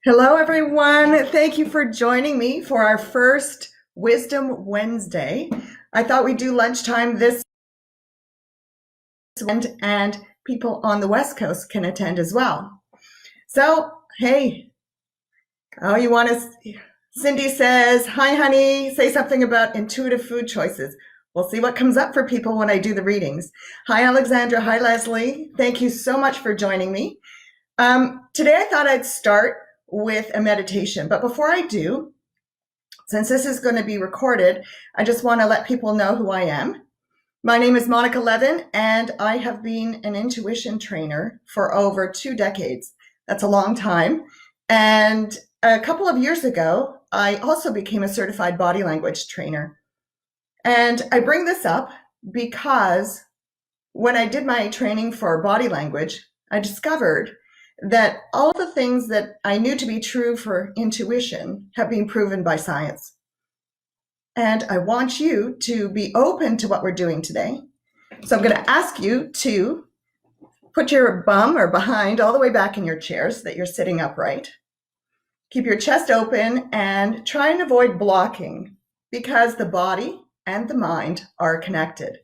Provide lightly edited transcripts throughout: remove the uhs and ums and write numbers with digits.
Hello, everyone. Thank you for joining me for our first Wisdom Wednesday. I thought we'd do lunchtime this weekend, and people on the West Coast can attend as well. So, hey, oh, you want to? Cindy says, "Hi, honey. Say something about intuitive food choices." We'll see what comes up for people when I do the readings. Hi, Alexandra. Hi, Leslie. Thank you so much for joining me. Today, I thought I'd start with a meditation. But before I do, since this is going to be recorded, I just want to let people know who I am. My name is Monica Levin, and I have been an intuition trainer for over 2 decades. That's a long time. And a couple of years ago, I also became a certified body language trainer. And I bring this up because when I did my training for body language, I discovered that all the things that I knew to be true for intuition have been proven by science. And I want you to be open to what we're doing today. So I'm going to ask you to put your bum or behind all the way back in your chair so that you're sitting upright. Keep your chest open and try and avoid blocking, because the body and the mind are connected.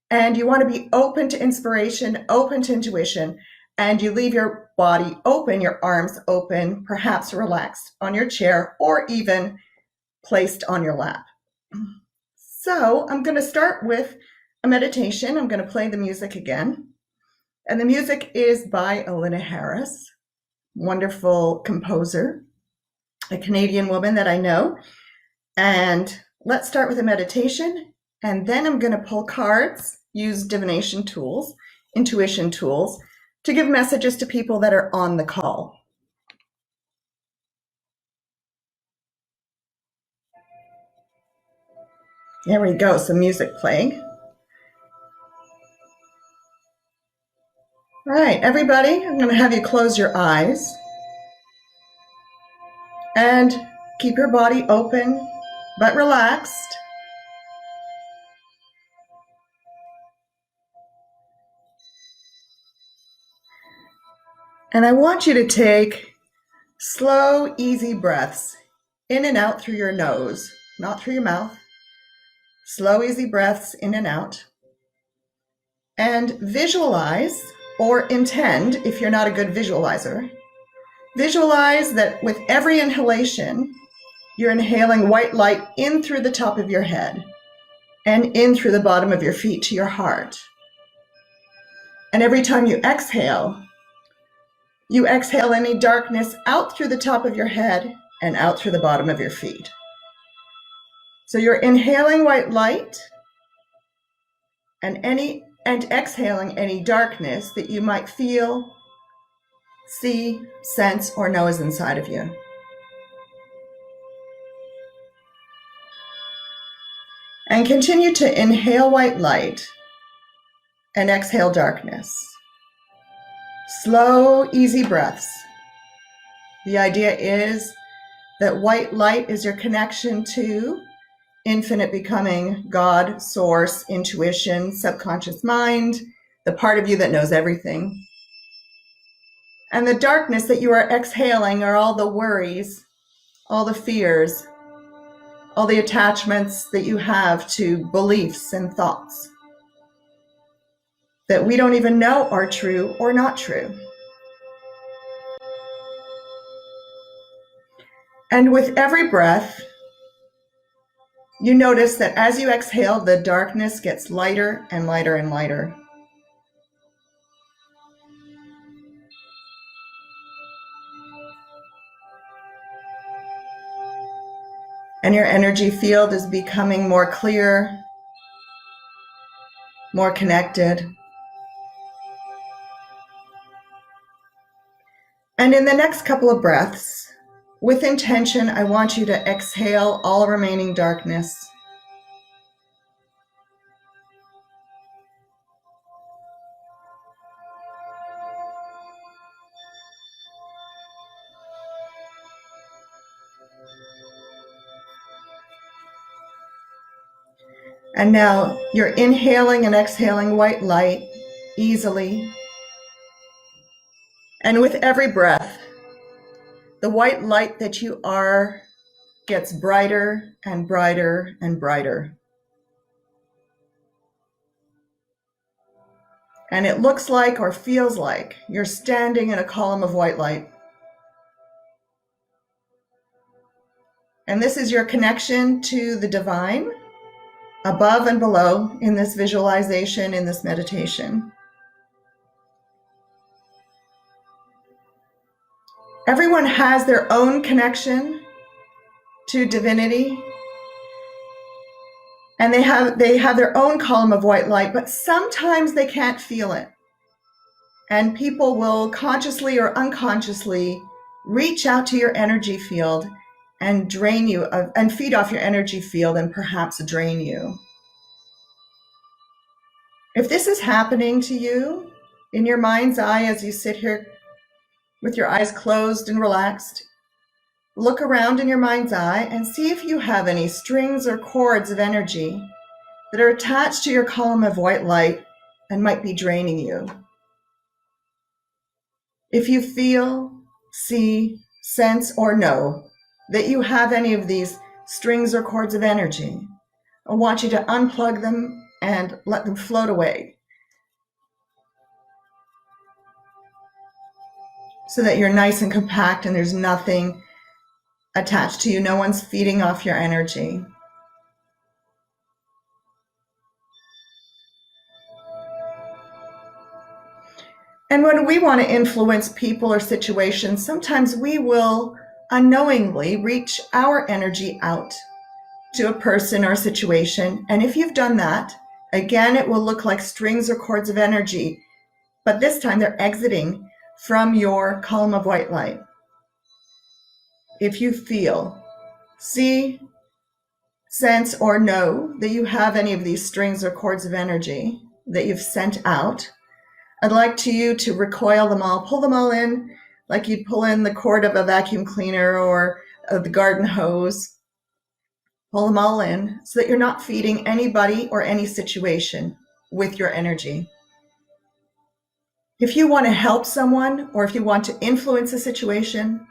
And you want to be open to inspiration, open to intuition, and you leave your body open, your arms open, perhaps relaxed on your chair or even placed on your lap. So I'm going to start with a meditation. I'm going to play the music again. And the music is by Alina Harris, wonderful composer, a Canadian woman that I know. And let's start with a meditation. And then I'm going to pull cards, use divination tools, intuition tools, to give messages to people that are on the call. There we go, some music playing. All right, everybody, I'm going to have you close your eyes and keep your body open but relaxed. And I want you to take slow, easy breaths in and out through your nose, not through your mouth. Slow, easy breaths in and out. And visualize or intend, if you're not a good visualizer, visualize that with every inhalation, you're inhaling white light in through the top of your head and in through the bottom of your feet to your heart. And every time you exhale any darkness out through the top of your head and out through the bottom of your feet. So you're inhaling white light and exhaling any darkness that you might feel, see, sense, or know is inside of you. And continue to inhale white light and exhale darkness. Slow, easy breaths. The idea is that white light is your connection to infinite becoming, God, source, intuition, subconscious mind, the part of you that knows everything. And the darkness that you are exhaling are all the worries, all the fears, all the attachments that you have to beliefs and thoughts that we don't even know are true or not true. And with every breath, you notice that as you exhale, the darkness gets lighter and lighter and lighter. And your energy field is becoming more clear, more connected. And in the next couple of breaths, with intention, I want you to exhale all remaining darkness. And now you're inhaling and exhaling white light easily. And with every breath, the white light that you are gets brighter and brighter and brighter. And it looks like or feels like you're standing in a column of white light. And this is your connection to the divine, above and below, in this visualization, in this meditation. Everyone has their own connection to divinity, and they have their own column of white light, but sometimes they can't feel it. And people will consciously or unconsciously reach out to your energy field and drain you, and feed off your energy field and perhaps drain you. If this is happening to you in your mind's eye as you sit here with your eyes closed and relaxed, look around in your mind's eye and see if you have any strings or cords of energy that are attached to your column of white light and might be draining you. If you feel, see, sense, or know that you have any of these strings or cords of energy, I want you to unplug them and let them float away so that you're nice and compact and there's nothing attached to you. No one's feeding off your energy. And when we want to influence people or situations, sometimes we will unknowingly reach our energy out to a person or situation. And if you've done that, again, it will look like strings or cords of energy, but this time they're exiting from your column of white light. If you feel, see, sense, or know that you have any of these strings or cords of energy that you've sent out, I'd like you to recoil them all, pull them all in, like you'd pull in the cord of a vacuum cleaner or the garden hose. Pull them all in so that you're not feeding anybody or any situation with your energy. If you want to help someone or if you want to influence a situation,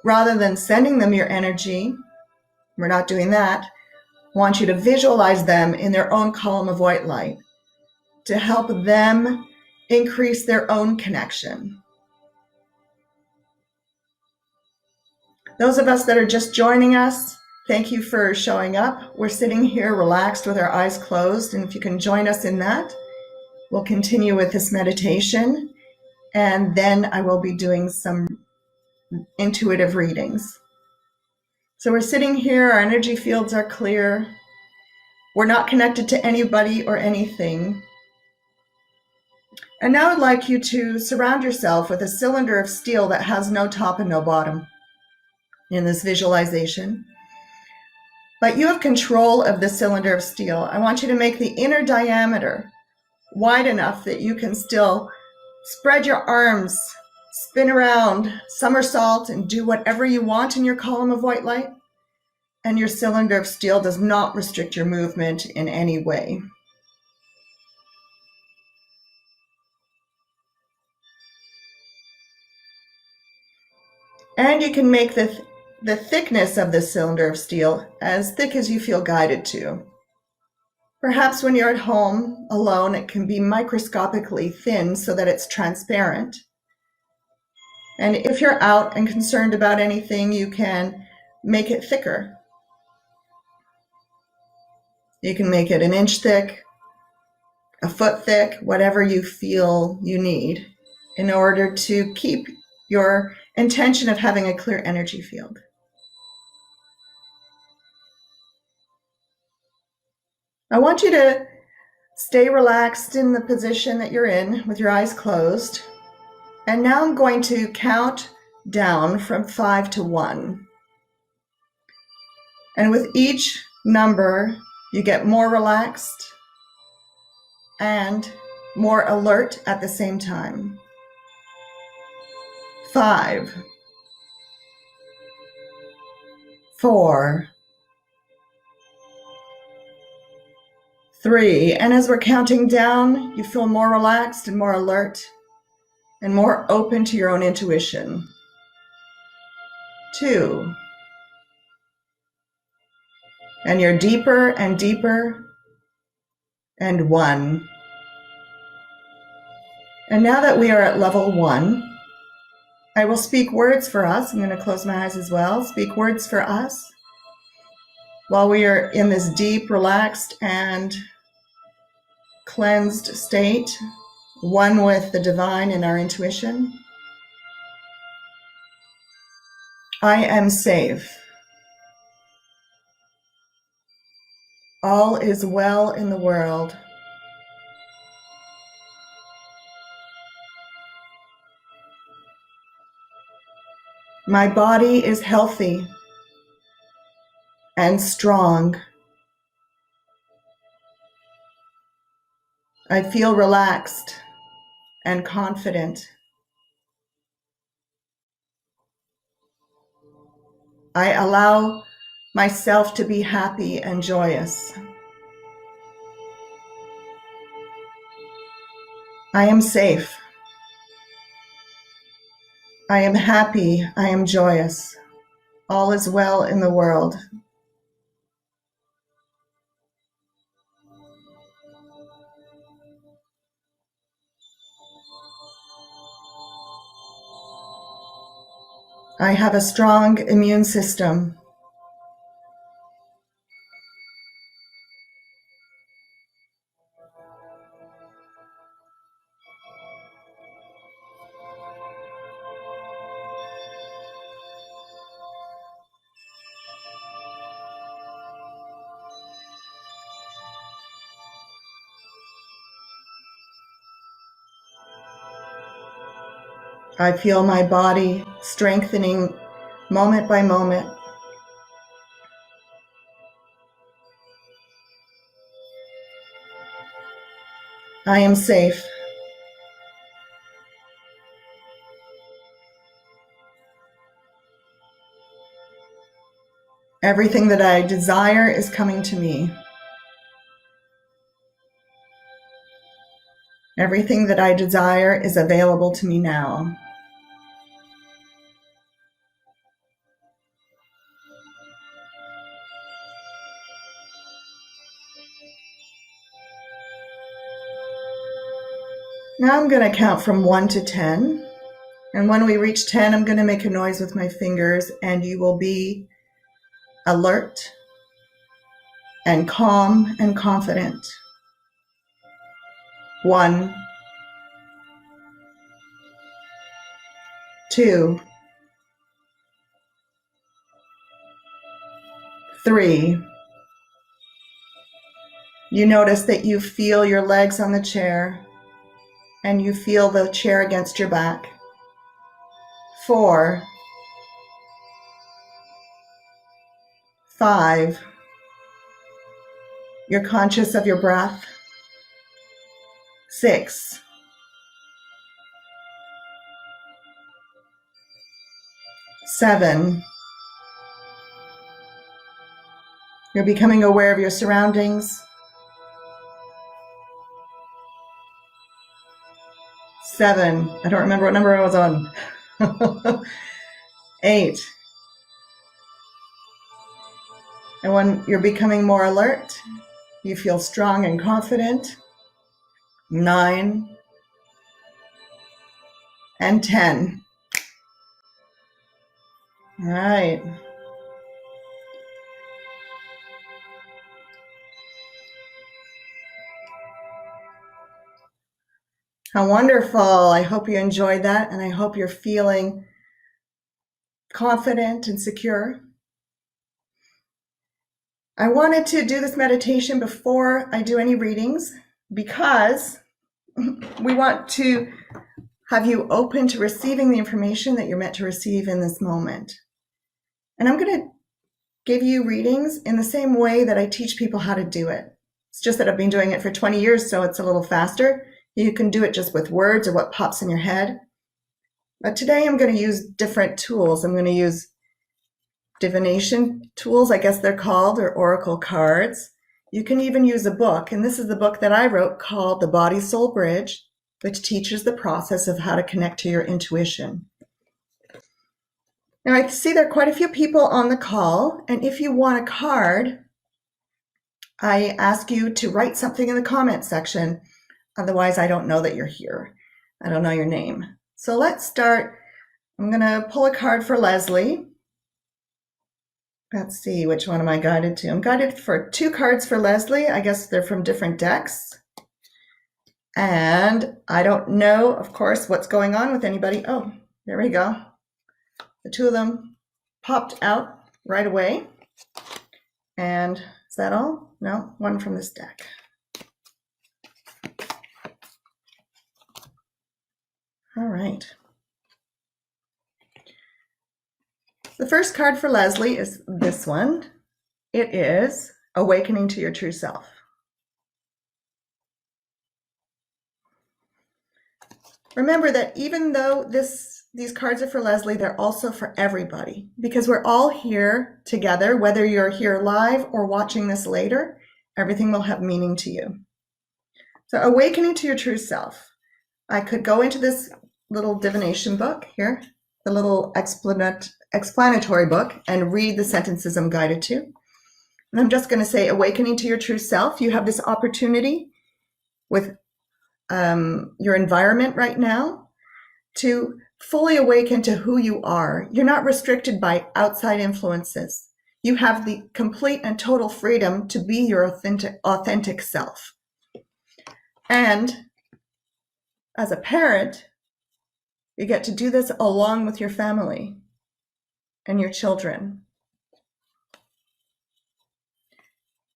rather than sending them your energy, we're not doing that, I want you to visualize them in their own column of white light to help them increase their own connection. Those of us that are just joining us, thank you for showing up. We're sitting here relaxed with our eyes closed, and if you can join us in that, we'll continue with this meditation, and then I will be doing some intuitive readings. So we're sitting here, our energy fields are clear. We're not connected to anybody or anything. And now I'd like you to surround yourself with a cylinder of steel that has no top and no bottom in this visualization. But you have control of the cylinder of steel. I want you to make the inner diameter wide enough that you can still spread your arms, spin around, somersault, and do whatever you want in your column of white light. And your cylinder of steel does not restrict your movement in any way. And you can make the thickness of the cylinder of steel as thick as you feel guided to. Perhaps when you're at home alone, it can be microscopically thin so that it's transparent. And if you're out and concerned about anything, you can make it thicker. You can make it an inch thick, a foot thick, whatever you feel you need in order to keep your intention of having a clear energy field. I want you to stay relaxed in the position that you're in with your eyes closed. And now I'm going to count down from 5 to 1. And with each number, you get more relaxed and more alert at the same time. 5, 4, 3. And as we're counting down, you feel more relaxed and more alert and more open to your own intuition. 2. And you're deeper and deeper, and 1. And now that we are at level 1, I will speak words for us. I'm going to close my eyes as well. Speak words for us while we are in this deep, relaxed, and cleansed state, one with the divine and our intuition. I am safe. All is well in the world. My body is healthy and strong. I feel relaxed and confident. I allow myself to be happy and joyous. I am safe. I am happy. I am joyous. All is well in the world. I have a strong immune system. I feel my body strengthening moment by moment. I am safe. Everything that I desire is coming to me. Everything that I desire is available to me now. Now I'm going to count from 1 to 10. And when we reach 10, I'm going to make a noise with my fingers, and you will be alert and calm and confident. 1, 2, 3. You notice that you feel your legs on the chair, and you feel the chair against your back. 4, 5. You're conscious of your breath. 6, 7. You're becoming aware of your surroundings. 7. I don't remember what number I was on. 8. And when you're becoming more alert, you feel strong and confident. 9 and 10. All right. How wonderful. I hope you enjoyed that, and I hope you're feeling confident and secure. I wanted to do this meditation before I do any readings because we want to have you open to receiving the information that you're meant to receive in this moment. And I'm going to give you readings in the same way that I teach people how to do it. It's just that I've been doing it for 20 years, so it's a little faster. You can do it just with words or what pops in your head. But today I'm going to use different tools. I'm going to use divination tools, I guess they're called, or oracle cards. You can even use a book, and this is the book that I wrote called The Body Soul Bridge, which teaches the process of how to connect to your intuition. Now I see there are quite a few people on the call, and if you want a card, I ask you to write something in the comment section. Otherwise, I don't know that you're here. I don't know your name. So let's start. I'm going to pull a card for Leslie. Let's see, which one am I guided to? I'm guided for 2 cards for Leslie. I guess they're from different decks. And I don't know, of course, what's going on with anybody. Oh, there we go. The 2 of them popped out right away. And is that all? No, one from this deck. All right. The first card for Leslie is this one. It is Awakening to Your True Self. Remember that even though these cards are for Leslie, they're also for everybody, because we're all here together. Whether you're here live or watching this later, everything will have meaning to you. So Awakening to Your True Self. I could go into this little divination book here, the little explanatory book, and read the sentences I'm guided to. And I'm just going to say, Awakening to Your True Self. You have this opportunity with your environment right now to fully awaken to who you are. You're not restricted by outside influences. You have the complete and total freedom to be your authentic self. And as a parent, you get to do this along with your family and your children.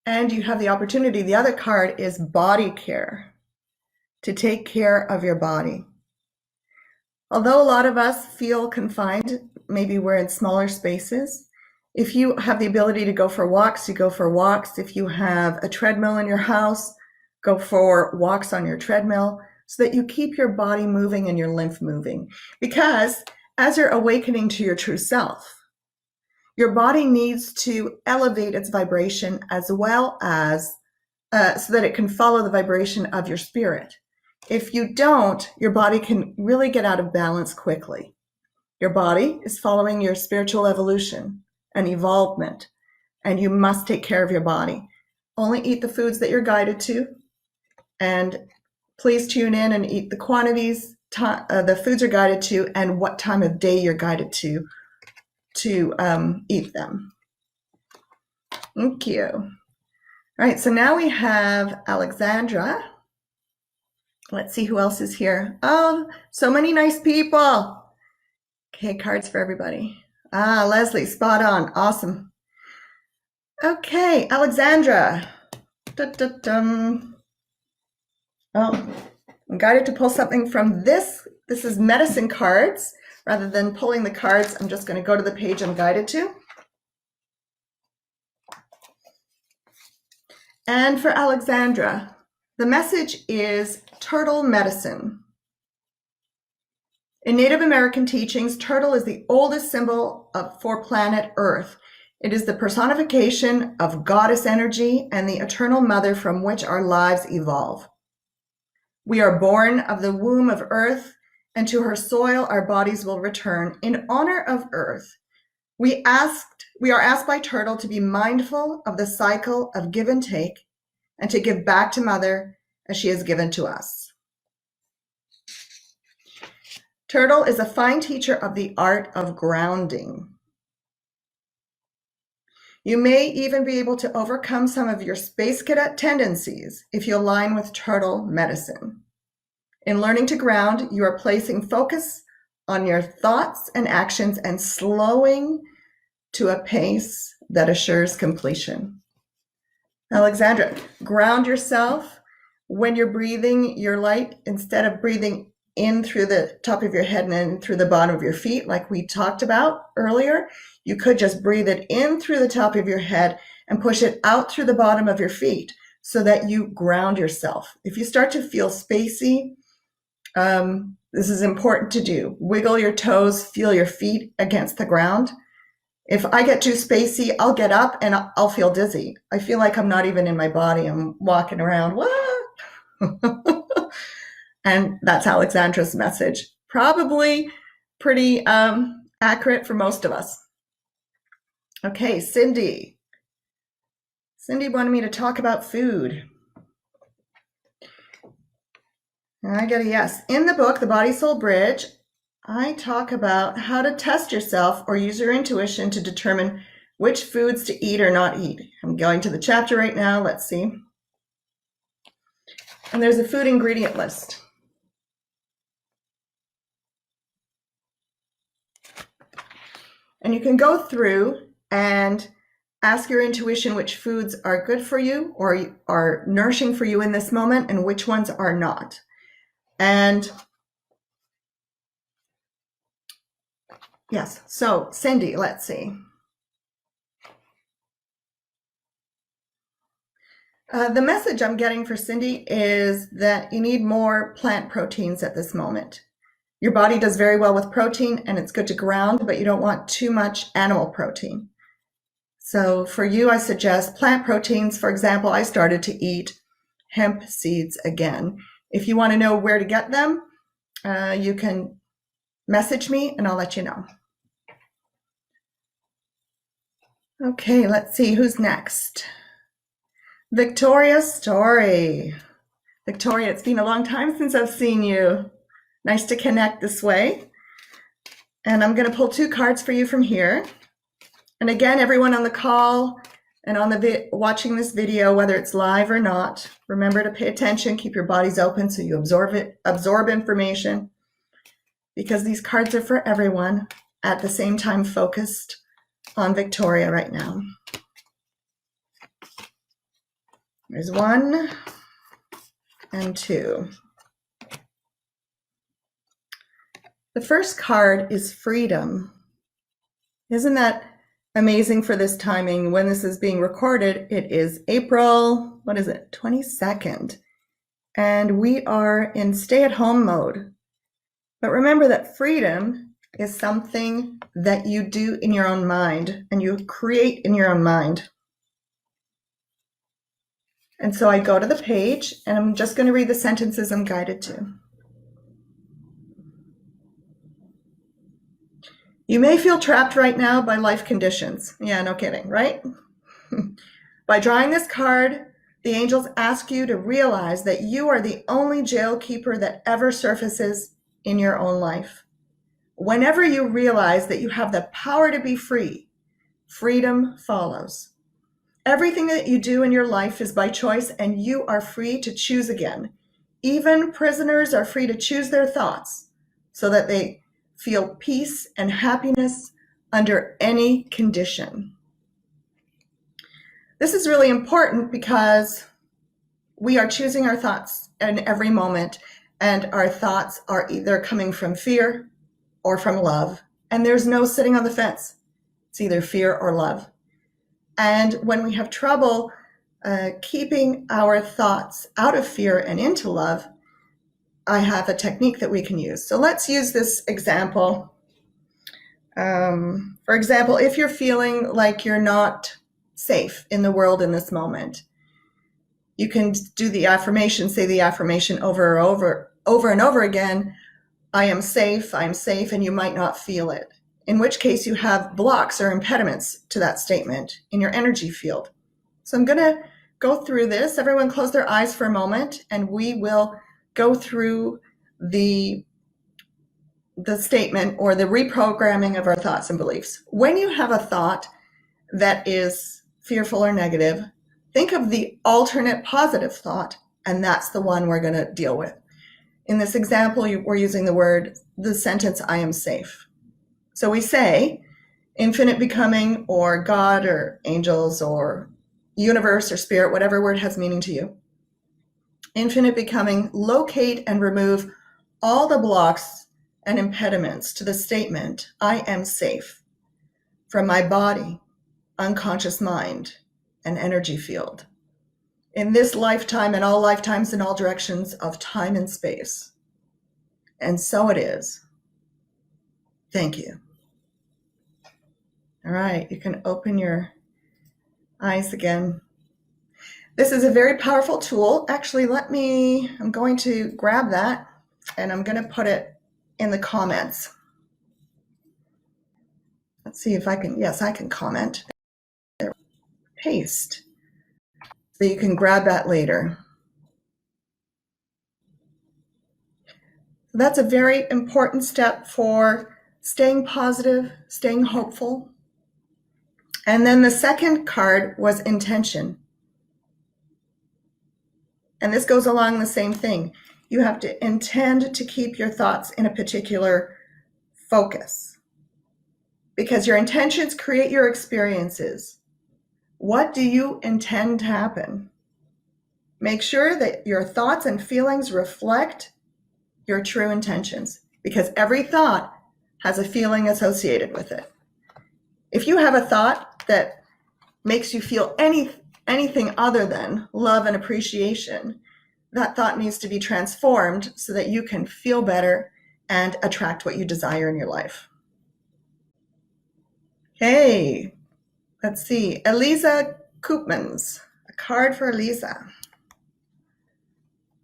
And you have the opportunity, the other card is body care, to take care of your body. Although a lot of us feel confined, maybe we're in smaller spaces, if you have the ability to go for walks, you go for walks. If you have a treadmill in your house, go for walks on your treadmill so that you keep your body moving and your lymph moving. Because as you're awakening to your true self, your body needs to elevate its vibration as well as so that it can follow the vibration of your spirit. If you don't, your body can really get out of balance quickly. Your body is following your spiritual evolution and evolvement, and you must take care of your body. Only eat the foods that you're guided to, and please tune in and eat the quantities the foods are guided to and what time of day you're guided to eat them. Thank you. All right, so now we have Alexandra. Let's see who else is here. Oh, so many nice people. Okay, cards for everybody. Leslie, spot on. Awesome. Okay, Alexandra. Oh, I'm guided to pull something from this. This is medicine cards. Rather than pulling the cards, I'm just going to go to the page I'm guided to. And for Alexandra, the message is turtle medicine. In Native American teachings, turtle is the oldest symbol for planet Earth. It is the personification of goddess energy and the eternal mother from which our lives evolve. We are born of the womb of Earth, and to her soil our bodies will return. In honor of Earth, we are asked by Turtle to be mindful of the cycle of give and take, and to give back to Mother as she has given to us. Turtle is a fine teacher of the art of grounding. You may even be able to overcome some of your space cadet tendencies if you align with Turtle medicine. In learning to ground, you are placing focus on your thoughts and actions and slowing to a pace that assures completion. Alexandra, ground yourself. When you're breathing your light, instead of breathing in through the top of your head and in through the bottom of your feet, like we talked about earlier, you could just breathe it in through the top of your head and push it out through the bottom of your feet so that you ground yourself. If you start to feel spacey, this is important to do. Wiggle your toes, feel your feet against the ground. If I get too spacey, I'll get up and I'll feel dizzy. I feel like I'm not even in my body. I'm walking around. And that's Alexandra's message. Probably pretty accurate for most of us. Okay, Cindy. Cindy wanted me to talk about food. And I get a yes. In the book, The Body Soul Bridge, I talk about how to test yourself or use your intuition to determine which foods to eat or not eat. I'm going to the chapter right now. Let's see. And there's a food ingredient list. And you can go through and ask your intuition which foods are good for you or are nourishing for you in this moment and which ones are not. And yes, so Cindy, let's see. The message I'm getting for Cindy is that you need more plant proteins at this moment. Your body does very well with protein and it's good to ground, but you don't want too much animal protein. So for you, I suggest plant proteins. For example, I started to eat hemp seeds again. If you want to know where to get them, you can message me and I'll let you know. Okay, let's see who's next. Victoria Story. Victoria, it's been a long time since I've seen you. Nice to connect this way. And I'm going to pull 2 cards for you from here. And again, everyone on the call and on the watching this video, whether it's live or not, remember to pay attention, keep your bodies open so you absorb information, because these cards are for everyone, at the same time focused on Victoria right now. There's 1 and 2. The first card is freedom. Isn't that amazing for this timing? When this is being recorded, it is April, 22nd. And we are in stay-at-home mode. But remember that freedom is something that you do in your own mind and you create in your own mind. And so I go to the page and I'm just going to read the sentences I'm guided to. You may feel trapped right now by life conditions. Yeah, no kidding, right? By drawing this card, the angels ask you to realize that you are the only jail keeper that ever surfaces in your own life. Whenever you realize that you have the power to be free, freedom follows. Everything that you do in your life is by choice, and you are free to choose again. Even prisoners are free to choose their thoughts so that they feel peace and happiness under any condition. This is really important because we are choosing our thoughts in every moment, and our thoughts are either coming from fear or from love, and there's no sitting on the fence. It's either fear or love. And when we have trouble keeping our thoughts out of fear and into love, I have a technique that we can use. So let's use this example. For example, if you're feeling like you're not safe in the world in this moment, you can do the affirmation, say the affirmation over and over again. I am safe, and you might not feel it. In which case you have blocks or impediments to that statement in your energy field. So I'm going to go through this. Everyone close their eyes for a moment, and we will go through the statement or the reprogramming of our thoughts and beliefs. When you have a thought that is fearful or negative, think of the alternate positive thought, and that's the one we're going to deal with. In this example, we're using the sentence, I am safe. So we say, infinite becoming, or God, or angels, or universe, or spirit, whatever word has meaning to you. Infinite becoming, locate and remove all the blocks and impediments to the statement, I am safe, from my body, unconscious mind, and energy field, in this lifetime and all lifetimes in all directions of time and space. And so it is. Thank you. All right, you can open your eyes again. This is a very powerful tool. Actually, I'm going to grab that and I'm going to put it in the comments. Let's see if I can, yes, I can comment. There, paste. So you can grab that later. So that's a very important step for staying positive, staying hopeful. And then the second card was intention. And this goes along the same thing. You have to intend to keep your thoughts in a particular focus, because your intentions create your experiences. What do you intend to happen? Make sure that your thoughts and feelings reflect your true intentions, because every thought has a feeling associated with it. If you have a thought that makes you feel anything other than love and appreciation, that thought needs to be transformed so that you can feel better and attract what you desire in your life. Hey, let's see. Eliza Koopmans, a card for Eliza.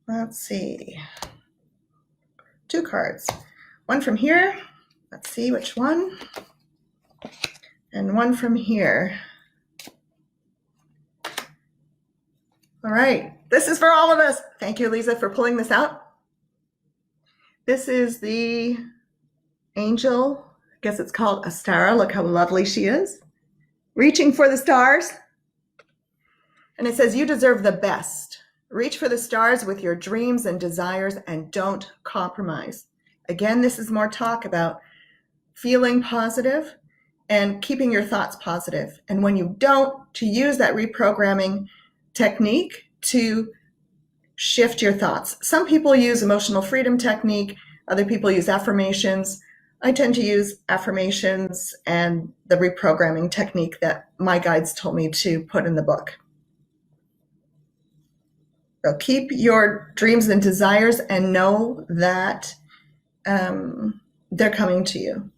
Let's see. 2 cards. One from here. Let's see which one. And one from here. All right. This is for all of us. Thank you, Lisa, for pulling this out. This is the angel. I guess it's called Astara. Look how lovely she is. Reaching for the stars. And it says, you deserve the best. Reach for the stars with your dreams and desires and don't compromise. Again, this is more talk about feeling positive and keeping your thoughts positive. And when you don't, to use that reprogramming technique to shift your thoughts. Some people use emotional freedom technique. Other people use affirmations. I tend to use affirmations and the reprogramming technique that my guides told me to put in the book. So keep your dreams and desires and know that they're coming to you.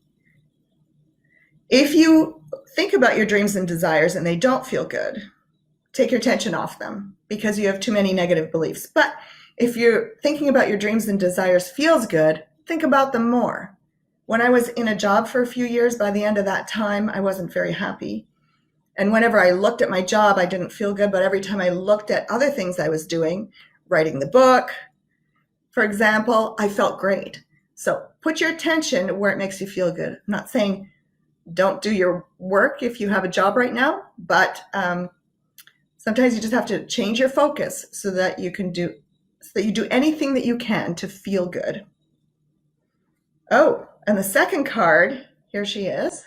If you think about your dreams and desires and they don't feel good, take your attention off them because you have too many negative beliefs. But if you're thinking about your dreams and desires feels good, think about them more. When I was in a job for a few years, by the end of that time, I wasn't very happy. And whenever I looked at my job, I didn't feel good. But every time I looked at other things I was doing, writing the book, for example, I felt great. So put your attention where it makes you feel good. I'm not saying don't do your work if you have a job right now, but sometimes you just have to change your focus so that you do anything that you can to feel good. Oh, and the second card, here she is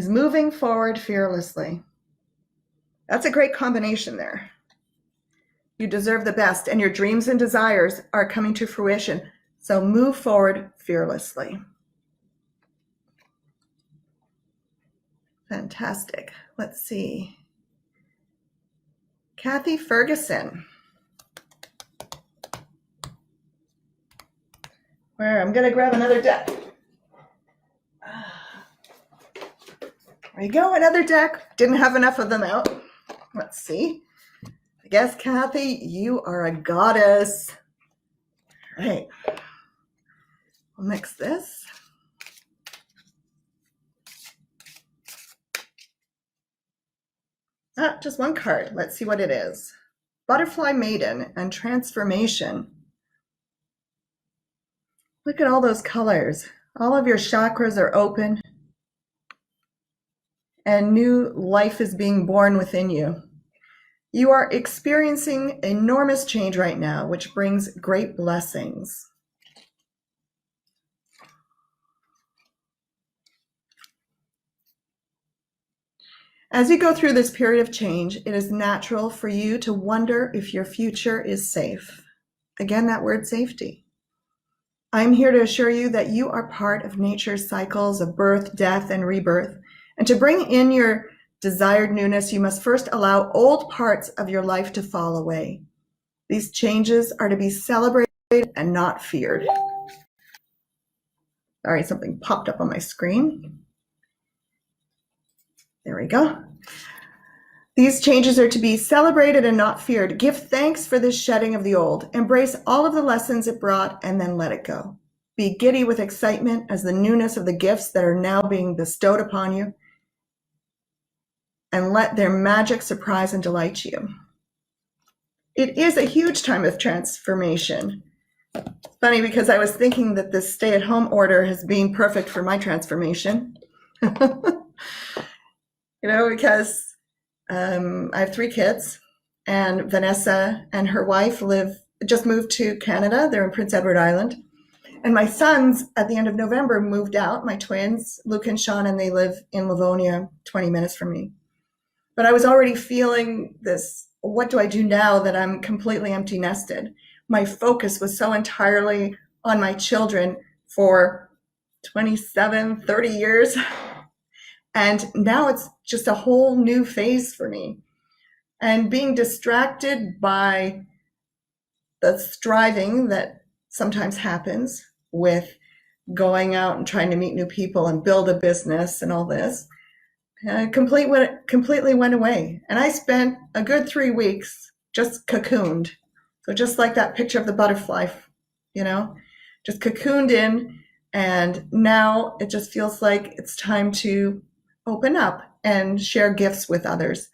moving forward fearlessly. That's a great combination there. You deserve the best, and your dreams and desires are coming to fruition. So move forward fearlessly. Fantastic. Let's see. Kathy Ferguson. Where I'm going to grab another deck. There you go, another deck. Didn't have enough of them out. Let's see. I guess, Kathy, you are a goddess. All right. We'll mix this. Just one card. Let's see what it is. Butterfly Maiden and Transformation. Look at all those colors. All of your chakras are open. And new life is being born within you. You are experiencing enormous change right now, which brings great blessings. As you go through this period of change, it is natural for you to wonder if your future is safe. Again, that word safety. I'm here to assure you that you are part of nature's cycles of birth, death, and rebirth. And to bring in your desired newness, you must first allow old parts of your life to fall away. These changes are to be celebrated and not feared. Sorry, something popped up on my screen. There we go. These changes are to be celebrated and not feared. Give thanks for this shedding of the old. Embrace all of the lessons it brought and then let it go. Be giddy with excitement as the newness of the gifts that are now being bestowed upon you, and let their magic surprise and delight you. It is a huge time of transformation. It's funny because I was thinking that this stay-at-home order has been perfect for my transformation. Because I have 3 kids, and Vanessa and her wife just moved to Canada. They're in Prince Edward Island. And my sons, at the end of November, moved out, my twins, Luke and Sean, and they live in Livonia, 20 minutes from me. But I was already feeling this, what do I do now that I'm completely empty nested? My focus was so entirely on my children for 27, 30 years. And now it's just a whole new phase for me. And being distracted by the striving that sometimes happens with going out and trying to meet new people and build a business and all this, completely went away. And I spent a good 3 weeks just cocooned. So just like that picture of the butterfly, just cocooned in. And now it just feels like it's time to open up and share gifts with others.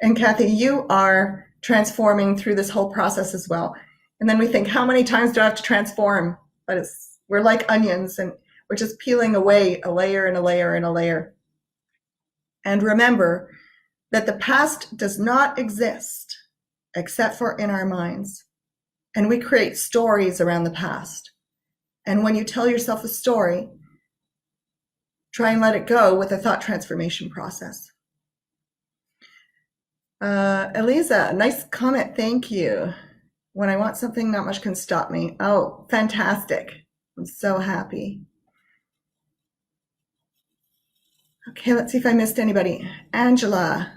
And Kathy, you are transforming through this whole process as well. And then we think, how many times do I have to transform? But we're like onions, and we're just peeling away a layer and a layer and a layer. And remember that the past does not exist except for in our minds. And we create stories around the past. And when you tell yourself a story, try and let it go with a thought transformation process. Eliza, nice comment. Thank you. When I want something, not much can stop me. Oh, fantastic. I'm so happy. Okay, let's see if I missed anybody. Angela.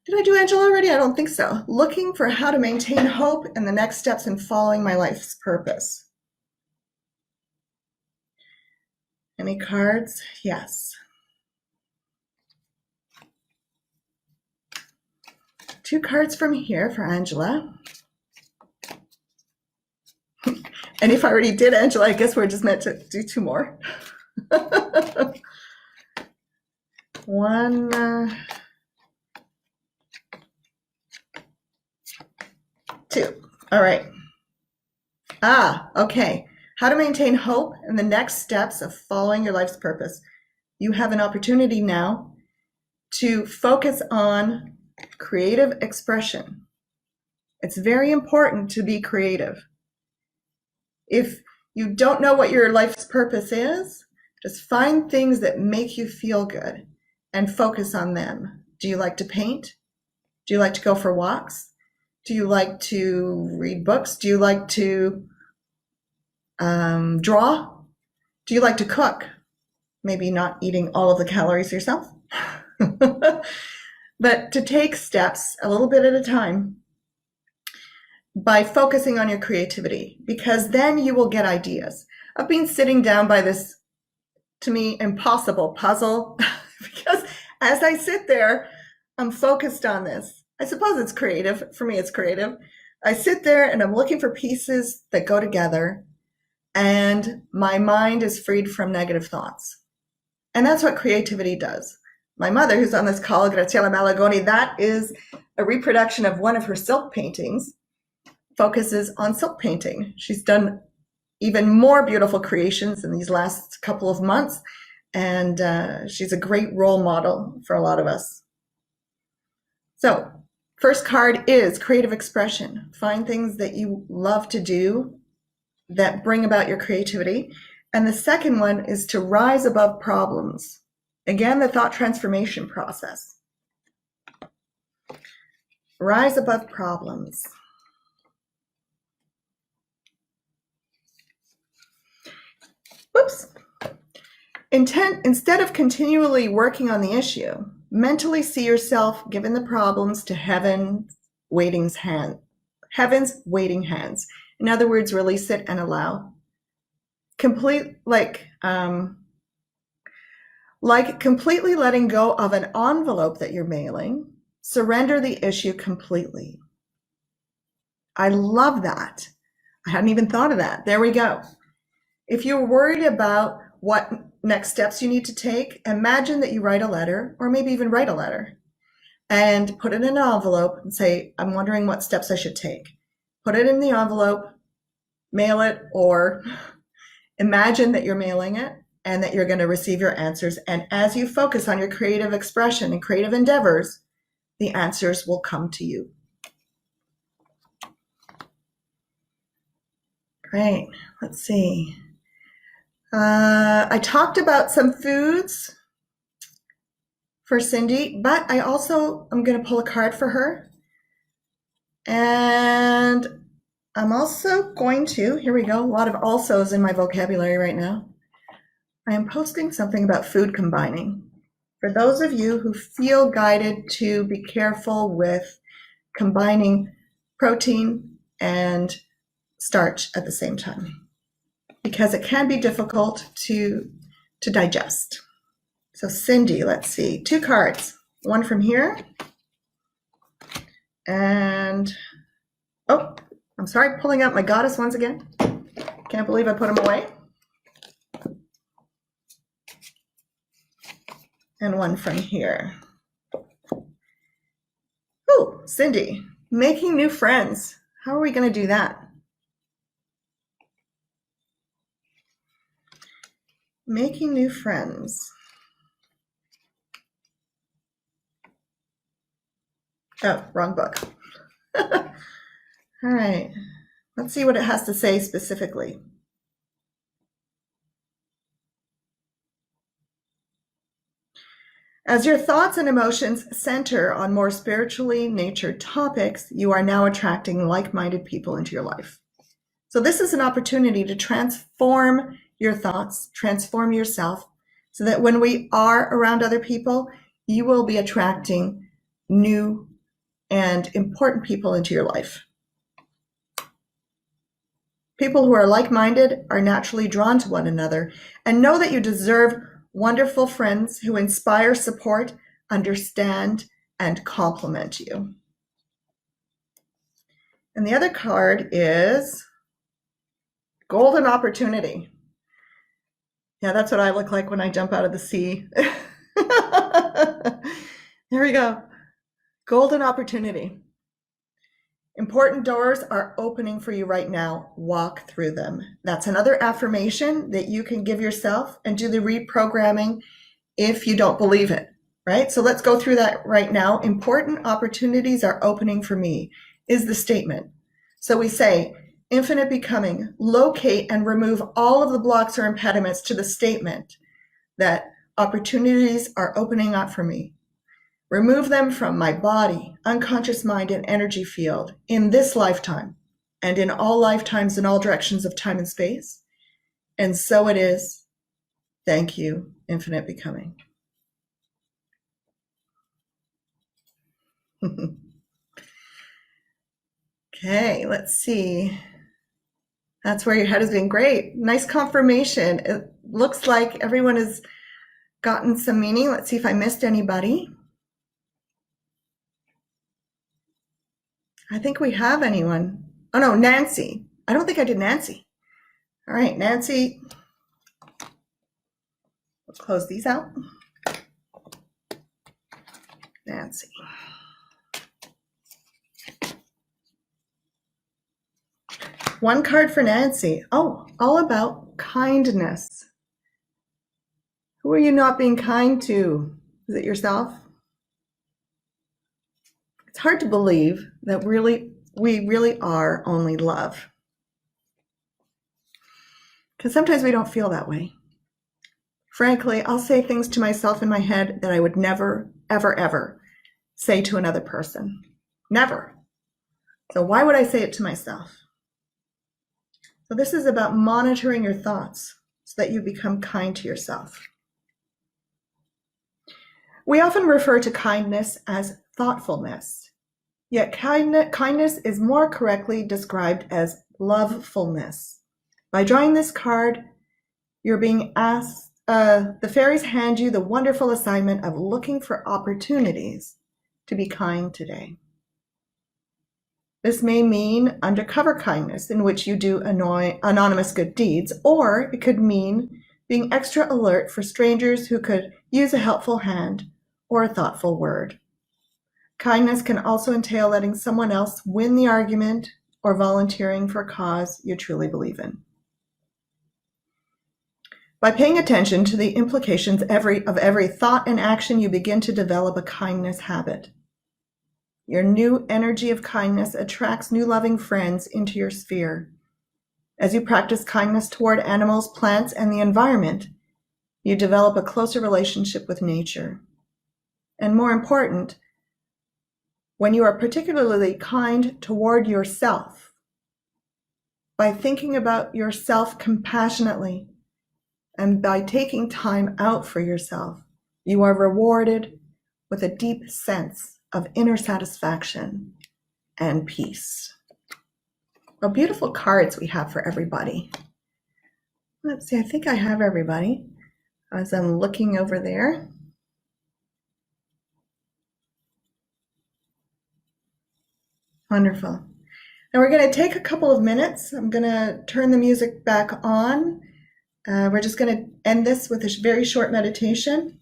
Did I do Angela already? I don't think so. Looking for how to maintain hope and the next steps in following my life's purpose. Any cards? Yes. 2 cards from here for Angela. And if I already did Angela, I guess we're just meant to do 2 more. 1, 2. All right. Okay. How to maintain hope and the next steps of following your life's purpose. You have an opportunity now to focus on creative expression. It's very important to be creative. If you don't know what your life's purpose is, just find things that make you feel good and focus on them. Do you like to paint? Do you like to go for walks? Do you like to read books? Do you like to draw? Do you like to cook? Maybe not eating all of the calories yourself, but to take steps a little bit at a time by focusing on your creativity, because then you will get ideas. I've been sitting down by this, to me, impossible puzzle because as I sit there, I'm focused on this. I suppose it's creative. For me, it's creative. I sit there and I'm looking for pieces that go together, and my mind is freed from negative thoughts. And that's what creativity does. My mother, who's on this call, Graziella Malagoni, that is a reproduction of one of her silk paintings, focuses on silk painting. She's done even more beautiful creations in these last couple of months, and she's a great role model for a lot of us. So, first card is creative expression. Find things that you love to do that bring about your creativity. And the second one is to rise above problems. Again, the thought transformation process. Rise above problems. Whoops. Instead of continually working on the issue, mentally see yourself giving the problems to heaven's waiting hands. In other words, release it and allow. Like completely letting go of an envelope that you're mailing, surrender the issue completely. I love that. I hadn't even thought of that. There we go. If you're worried about what next steps you need to take, imagine that you write a letter, or maybe even write a letter, and put it in an envelope and say, I'm wondering what steps I should take. Put it in the envelope, mail it, or imagine that you're mailing it and that you're going to receive your answers. And as you focus on your creative expression and creative endeavors, the answers will come to you. Great. Let's see. I talked about some foods for Cindy, but I also am going to pull a card for her. And I'm also going to, here we go, a lot of alsos in my vocabulary right now. I am posting something about food combining. For those of you who feel guided to be careful with combining protein and starch at the same time, because it can be difficult to digest. So Cindy, let's see, 2 cards, one from here, and, oh, I'm sorry, pulling out my goddess ones again. Can't believe I put them away. And one from here. Oh, Cindy, making new friends. How are we going to do that? Making new friends. Oh, wrong book. All right, let's see what it has to say specifically. As your thoughts and emotions center on more spiritually natured topics, you are now attracting like-minded people into your life. So this is an opportunity to transform your thoughts, transform yourself, so that when we are around other people, you will be attracting new and important people into your life. People who are like-minded are naturally drawn to one another, and know that you deserve wonderful friends who inspire, support, understand, and compliment you. And the other card is golden opportunity. Yeah, that's what I look like when I jump out of the sea. There we go. Golden opportunity. Important doors are opening for you right now. Walk through them. That's another affirmation that you can give yourself and do the reprogramming if you don't believe it, right? So let's go through that right now. Important opportunities are opening for me is the statement. So we say, infinite becoming, locate and remove all of the blocks or impediments to the statement that opportunities are opening up for me. Remove them from my body, unconscious mind, and energy field in this lifetime and in all lifetimes in all directions of time and space. And so it is. Thank you, infinite becoming. Okay, let's see. That's where your head has been. Great. Nice confirmation. It looks like everyone has gotten some meaning. Let's see if I missed anybody. I think we have anyone. Oh no, Nancy. I don't think I did Nancy. All right, Nancy. Let's close these out. Nancy. One card for Nancy. Oh, all about kindness. Who are you not being kind to? Is it yourself? It's hard to believe that we really are only love. Because sometimes we don't feel that way. Frankly, I'll say things to myself in my head that I would never, ever, ever say to another person. Never. So why would I say it to myself? So this is about monitoring your thoughts so that you become kind to yourself. We often refer to kindness as thoughtfulness, yet kindness is more correctly described as lovefulness. By drawing this card, you're being asked, the fairies hand you the wonderful assignment of looking for opportunities to be kind today. This may mean undercover kindness, in which you do anonymous good deeds, or it could mean being extra alert for strangers who could use a helpful hand or a thoughtful word. Kindness can also entail letting someone else win the argument or volunteering for a cause you truly believe in. By paying attention to the implications of every thought and action, you begin to develop a kindness habit. Your new energy of kindness attracts new loving friends into your sphere. As you practice kindness toward animals, plants, and the environment, you develop a closer relationship with nature. And more important, when you are particularly kind toward yourself, by thinking about yourself compassionately and by taking time out for yourself, you are rewarded with a deep sense of inner satisfaction and peace. Well, beautiful cards we have for everybody. Let's see, I think I have everybody as I'm looking over there. Wonderful. Now we're going to take a couple of minutes. I'm going to turn the music back on. We're just going to end this with a very short meditation.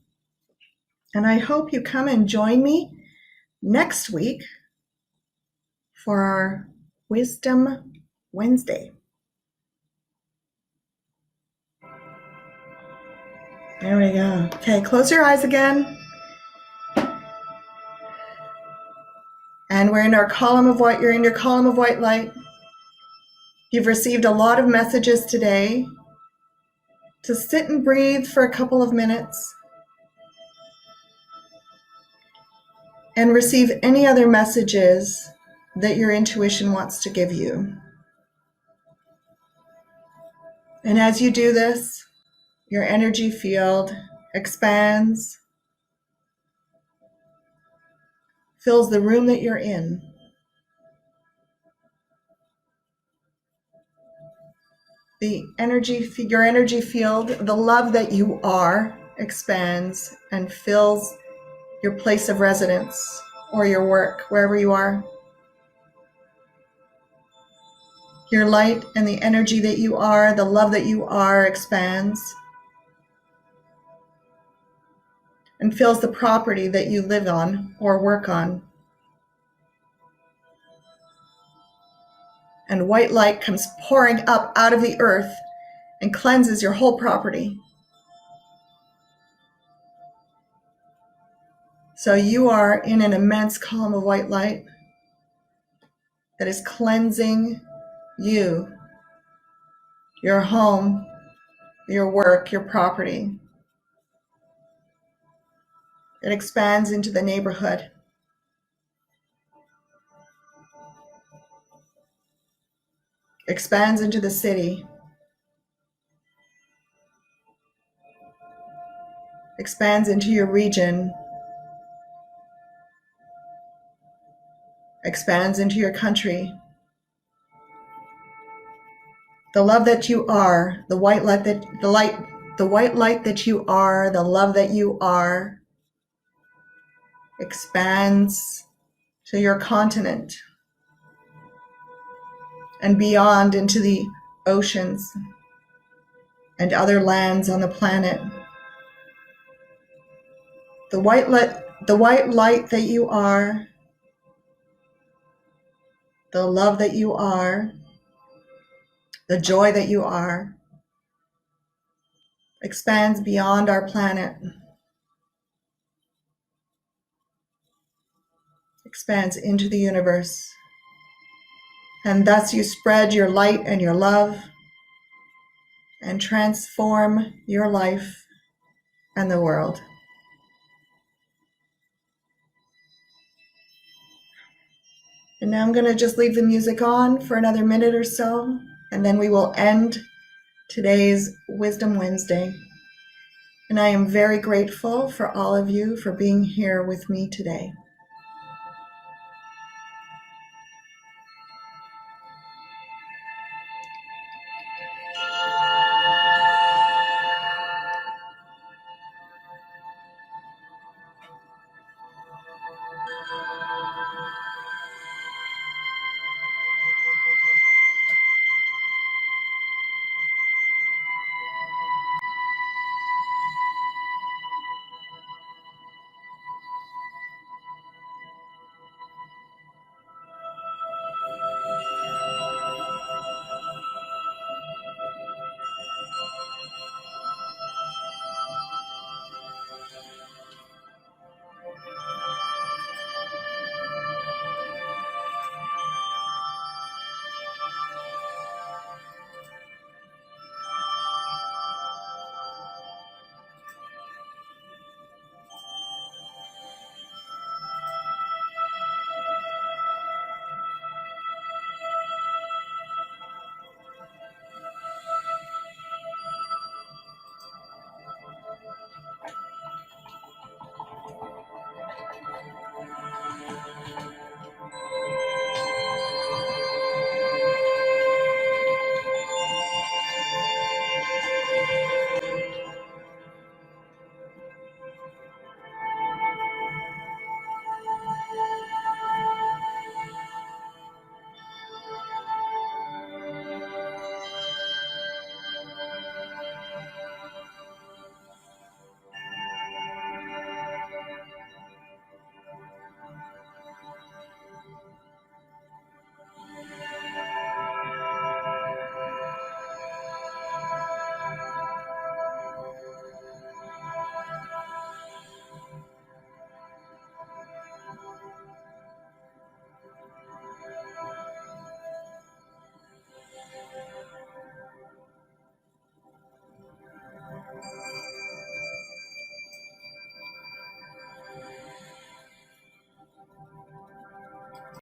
And I hope you come and join me next week for our Wisdom Wednesday. There we go. Okay, close your eyes again. And we're in our column of white. You're in your column of white light. You've received a lot of messages today. To sit and breathe for a couple of minutes and receive any other messages that your intuition wants to give you. And as you do this, your energy field expands, fills the room that you're in. Your energy field, the love that you are, expands and fills your place of residence or your work, wherever you are. Your light and the energy that you are, the love that you are, expands and fills the property that you live on or work on. And white light comes pouring up out of the earth and cleanses your whole property. So you are in an immense column of white light that is cleansing you, your home, your work, your property. It expands into the neighborhood. Expands into the city. Expands into your region. Expands into your country. The love that you are, the white light that you are, the love that you are, expands to your continent and beyond into the oceans and other lands on the planet. The white light that you are, the love that you are, the joy that you are, expands beyond our planet, expands into the universe. And thus you spread your light and your love and transform your life and the world. And now I'm going to just leave the music on for another minute or so, and then we will end today's Wisdom Wednesday. And I am very grateful for all of you for being here with me today.